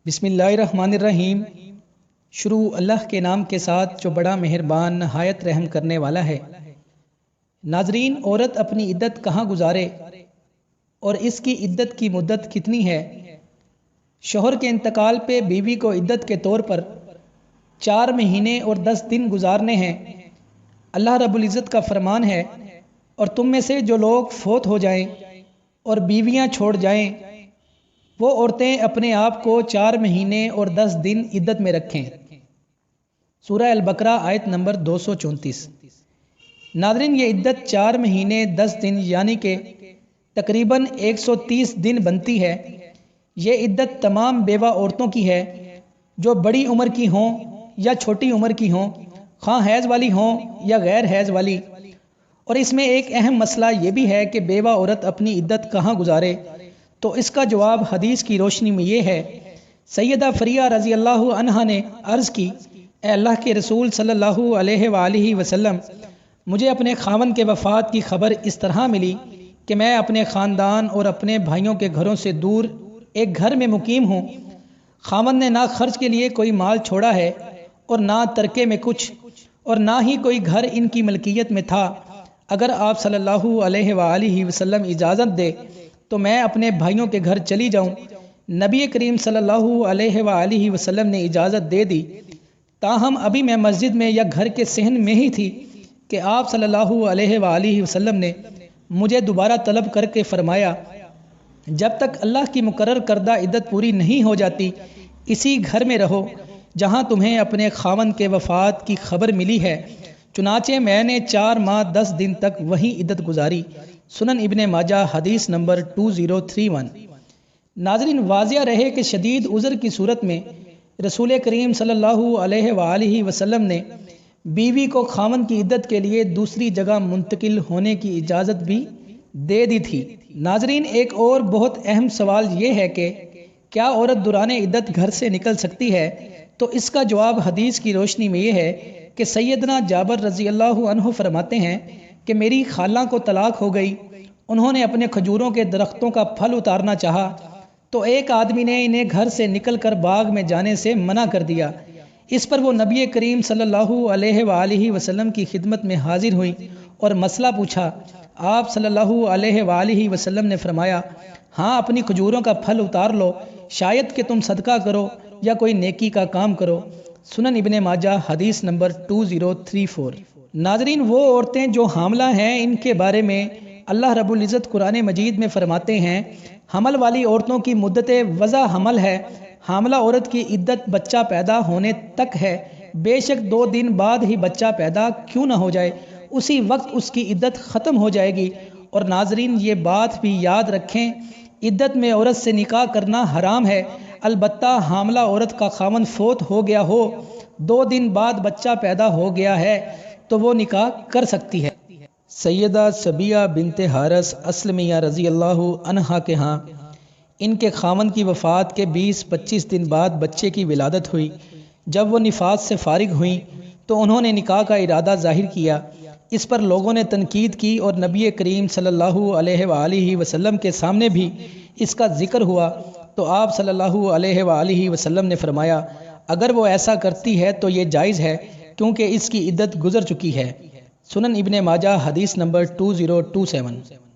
بسم اللہ الرحمن الرحیم۔ شروع اللہ کے نام کے ساتھ جو بڑا مہربان نہایت رحم کرنے والا ہے۔ ناظرین، عورت اپنی عدت کہاں گزارے اور اس کی عدت کی مدت کتنی ہے؟ شوہر کے انتقال پہ بیوی کو عدت کے طور پر 4 مہینے اور 10 دن گزارنے ہیں۔ اللہ رب العزت کا فرمان ہے، اور تم میں سے جو لوگ فوت ہو جائیں اور بیویاں چھوڑ جائیں وہ عورتیں اپنے آپ کو 4 مہینے اور 10 دن عدت میں رکھیں۔ سورہ البقرہ آیت نمبر 234۔ ناظرین، یہ عدت 4 مہینے 10 دن یعنی کہ تقریباً 130 دن بنتی ہے۔ یہ عدت تمام بیوہ عورتوں کی ہے، جو بڑی عمر کی ہوں یا چھوٹی عمر کی ہوں، خواہ حیض والی ہوں یا غیر حیض والی۔ اور اس میں ایک اہم مسئلہ یہ بھی ہے کہ بیوہ عورت اپنی عدت کہاں گزارے، تو اس کا جواب حدیث کی روشنی میں یہ ہے۔ سیدہ فریہ رضی اللہ عنہا نے عرض کی، اے اللہ کے رسول صلی اللہ علیہ وآلہ وسلم، مجھے اپنے خاوند کے وفات کی خبر اس طرح ملی کہ میں اپنے خاندان اور اپنے بھائیوں کے گھروں سے دور ایک گھر میں مقیم ہوں۔ خاوند نے نہ خرچ کے لیے کوئی مال چھوڑا ہے اور نہ ترکے میں کچھ، اور نہ ہی کوئی گھر ان کی ملکیت میں تھا۔ اگر آپ صلی اللہ علیہ وآلہ وسلم اجازت دے تو میں اپنے بھائیوں کے گھر چلی جاؤں۔ نبی کریم صلی اللہ علیہ وآلہ وسلم نے اجازت دے دی، تاہم ابھی میں مسجد میں یا گھر کے صحن میں ہی تھی کہ آپ صلی اللہ علیہ وآلہ وسلم نے مجھے دوبارہ طلب کر کے فرمایا، جب تک اللہ کی مقرر کردہ عدت پوری نہیں ہو جاتی اسی گھر میں رہو جہاں تمہیں اپنے خاوند کے وفات کی خبر ملی ہے۔ چنانچہ میں نے 4 ماہ 10 دن تک وہیں عدت گزاری۔ سنن ابن ماجہ حدیث نمبر 2031۔ ناظرین، واضح رہے کہ شدید عذر کی صورت میں رسول کریم صلی اللہ علیہ وآلہ وسلم نے بیوی کو خاوند کی عدت کے لیے دوسری جگہ منتقل ہونے کی اجازت بھی دے دی تھی۔ ناظرین، ایک اور بہت اہم سوال یہ ہے کہ کیا عورت دوران عدت گھر سے نکل سکتی ہے؟ تو اس کا جواب حدیث کی روشنی میں یہ ہے کہ سیدنا جابر رضی اللہ عنہ فرماتے ہیں کہ میری خالہ کو طلاق ہو گئی۔ انہوں نے اپنے کھجوروں کے درختوں کا پھل اتارنا چاہا تو ایک آدمی نے انہیں گھر سے نکل کر باغ میں جانے سے منع کر دیا۔ اس پر وہ نبی کریم صلی اللہ علیہ وآلہ وسلم کی خدمت میں حاضر ہوئی اور مسئلہ پوچھا۔ آپ صلی اللہ علیہ وآلہ وسلم نے فرمایا، ہاں، اپنی کھجوروں کا پھل اتار لو، شاید کہ تم صدقہ کرو یا کوئی نیکی کا کام کرو۔ سنن ابن ماجہ حدیث نمبر 2034۔ ناظرین، وہ عورتیں جو حاملہ ہیں ان کے بارے میں اللہ رب العزت قرآن مجید میں فرماتے ہیں، حمل والی عورتوں کی مدت وضع حمل ہے۔ حاملہ عورت کی عدت بچہ پیدا ہونے تک ہے، بے شک 2 دن بعد ہی بچہ پیدا کیوں نہ ہو جائے اسی وقت اس کی عدت ختم ہو جائے گی۔ اور ناظرین، یہ بات بھی یاد رکھیں، عدت میں عورت سے نکاح کرنا حرام ہے، البتہ حاملہ عورت کا خاوند فوت ہو گیا ہو، 2 دن بعد بچہ پیدا ہو گیا ہے تو وہ نکاح کر سکتی ہے۔ سیدہ صبیہ بنت حارث اسلمیہ رضی اللہ عنہا کے ہاں ان کے خاوند کی وفات کے 20-25 دن بعد بچے کی ولادت ہوئی۔ جب وہ نفاس سے فارغ ہوئیں تو انہوں نے نکاح کا ارادہ ظاہر کیا۔ اس پر لوگوں نے تنقید کی اور نبی کریم صلی اللہ علیہ وآلہ وسلم کے سامنے بھی اس کا ذکر ہوا تو آپ صلی اللہ علیہ وآلہ وسلم نے فرمایا، اگر وہ ایسا کرتی ہے تو یہ جائز ہے، کیونکہ اس کی عدت گزر چکی ہے۔ سنن ابن ماجہ حدیث نمبر 2027۔